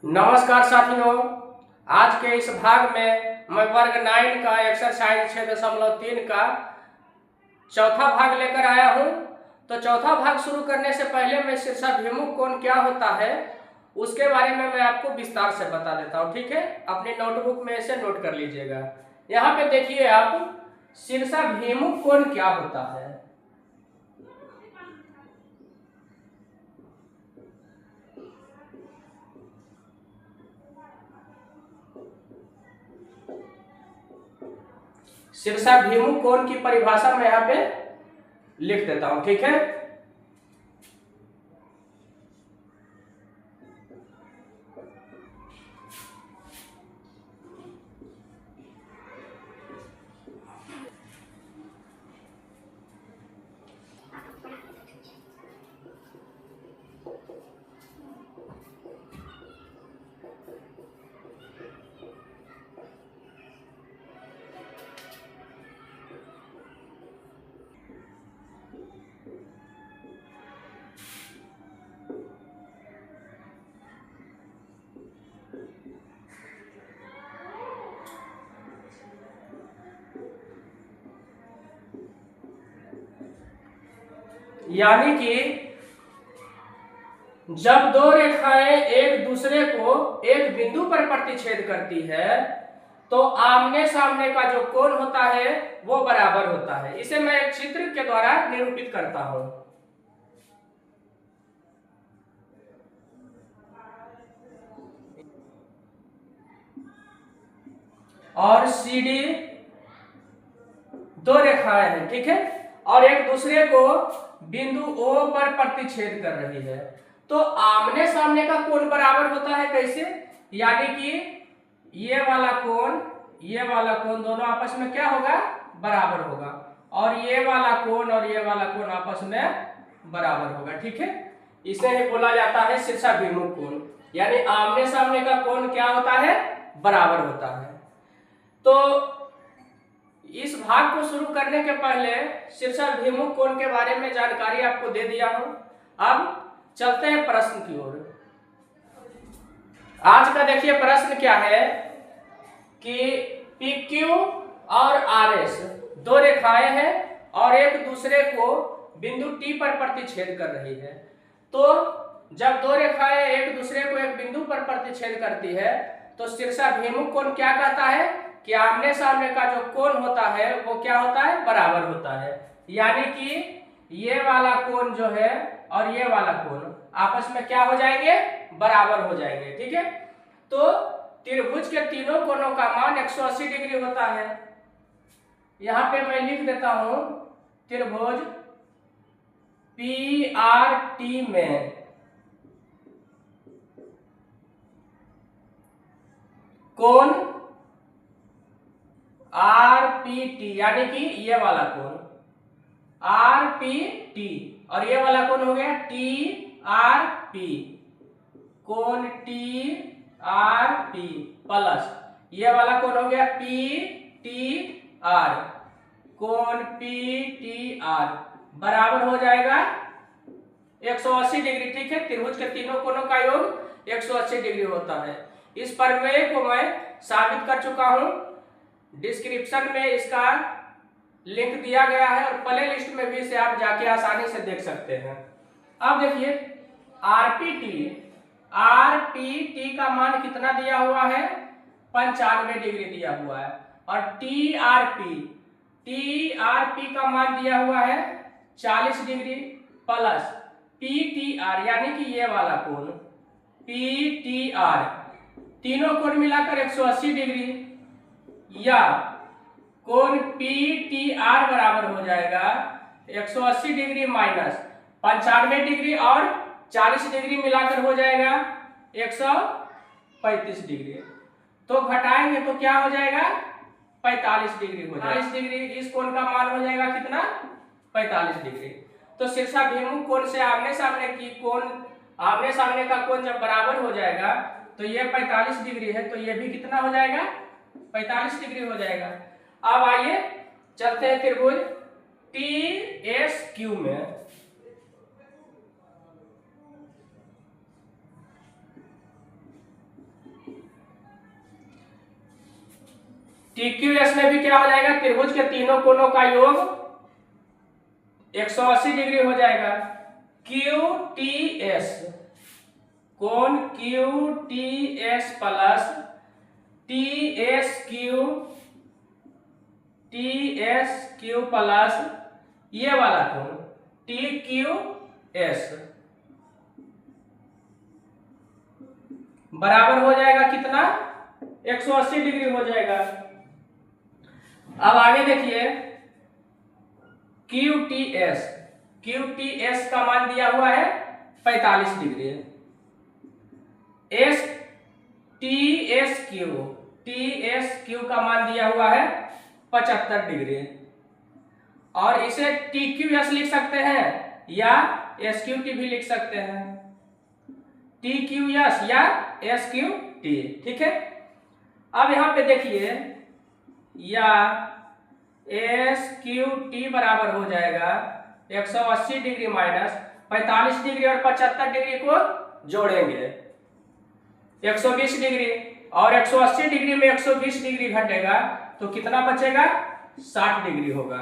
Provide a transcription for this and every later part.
नमस्कार साथियों। आज के इस भाग में मैं वर्ग 9 का एक्सरसाइज 6.3 का चौथा भाग लेकर आया हूं। तो चौथा भाग शुरू करने से पहले मैं शीर्षाभिमुख कोण क्या होता है उसके बारे में मैं आपको विस्तार से बता देता हूं। ठीक है, अपनी नोटबुक में इसे नोट कर लीजिएगा। यहाँ पे देखिए आप, शीर्षाभिमुख कोण क्या होता है। शीर्षाभिमुख कोण की परिभाषा मैं यहाँ पे लिख देता हूं। ठीक है, यानी कि जब दो रेखाएं एक दूसरे को एक बिंदु पर प्रतिच्छेद करती है तो आमने सामने का जो कोण होता है वो बराबर होता है। इसे मैं एक चित्र के द्वारा निरूपित करता हूं। और CD दो रेखाएं हैं, ठीक है, और एक दूसरे को बिंदु O पर प्रतिच्छेद कर रही है। तो आमने सामने का कोण बराबर होता है कैसे? यानी कि ये वाला कोण दोनों आपस में क्या होगा? बराबर होगा। और ये वाला कोण और ये वाला कोण आपस में बराबर होगा। ठीक है, इसे ही बोला जाता है शीर्षाभिमुख कोण। यानी आमने सामने का कोण क्या होता है? बराबर होता है। तो इस भाग को शुरू करने के पहले शीर्षाभिमुख कोण के बारे में जानकारी आपको दे दिया हूं। अब चलते हैं प्रश्न की ओर। आज का देखिए प्रश्न क्या है कि PQ और RS दो रेखाएं हैं और एक दूसरे को बिंदु T पर प्रतिच्छेद कर रही है। तो जब दो रेखाएं एक दूसरे को एक बिंदु पर प्रतिच्छेद करती है तो शीर्षाभिमुख कोण क्या कहता है कि आमने सामने का जो कोण होता है वो क्या होता है? बराबर होता है। यानी कि ये वाला कोण जो है और ये वाला कोण आपस में क्या हो जाएंगे? बराबर हो जाएंगे। ठीक है, तो त्रिभुज के तीनों कोणों का मान 180 डिग्री होता है। यहां पे मैं लिख देता हूं, त्रिभुज PRT में कोण RPT, यानी कि ये वाला कोण RPT और ये वाला कोण हो गया TRP, कोण TRP प्लस ये वाला कोण हो गया PTR, कोण PTR बराबर हो जाएगा 180 डिग्री। ठीक है, त्रिभुज के तीनों कोणों का योग 180 डिग्री होता है। इस प्रमेय को मैं साबित कर चुका हूं। डिस्क्रिप्शन में इसका लिंक दिया गया है और प्ले लिस्ट में भी इसे आप जाके आसानी से देख सकते हैं। अब देखिए RPT का मान कितना दिया हुआ है? 95 डिग्री दिया हुआ है। और TRP का मान दिया हुआ है 40 डिग्री प्लस PTR यानी कि ये वाला कोण PTR, तीनों कोण मिलाकर 180 डिग्री, या कोण PTR बराबर हो जाएगा 180 डिग्री माइनस 95 डिग्री और 40 डिग्री मिलाकर हो जाएगा 135 डिग्री। तो घटाएंगे तो क्या हो जाएगा? 45 डिग्री हो जाएगा। 45 डिग्री इस कोण का मान हो जाएगा कितना? 45 डिग्री। तो शीर्षाभिमुख कोण से आमने सामने का कोण जब बराबर हो जाएगा तो ये 45 डिग्री है, तो ये भी कितना हो जाएगा? 45 डिग्री हो जाएगा। अब आइए चलते हैं त्रिभुज TSQ में। PQS में भी क्या हो जाएगा, त्रिभुज के तीनों कोणों का योग 180 डिग्री हो जाएगा। QTS, कोण QTS प्लस TSQ प्लस ये वाला कोण TQS बराबर हो जाएगा कितना, 180 डिग्री हो जाएगा। अब आगे देखिए QTS का मान दिया हुआ है 45 डिग्री। TSQ का मान दिया हुआ है 75 डिग्री। और इसे TQS लिख सकते हैं या SQT भी लिख सकते हैं, TQS या SQT, ठीक है। अब यहां पे देखिए या SQT बराबर हो जाएगा 180 डिग्री माइनस 45 डिग्री और 75 डिग्री को जोड़ेंगे 120 डिग्री, और 180 डिग्री में 120 डिग्री घटेगा तो कितना बचेगा, 60 डिग्री होगा,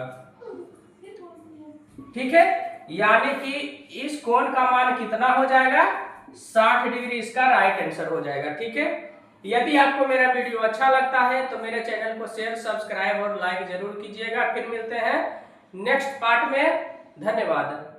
ठीक है। यानी कि इस कोण का मान कितना हो जाएगा, 60 डिग्री, इसका राइट आंसर हो जाएगा, ठीक है। यदि आपको मेरा वीडियो अच्छा लगता है तो मेरे चैनल को शेयर, सब्सक्राइब और लाइक जरूर कीजिएगा। फिर मिलते हैं नेक्स्ट पार्ट में, धन्यवाद।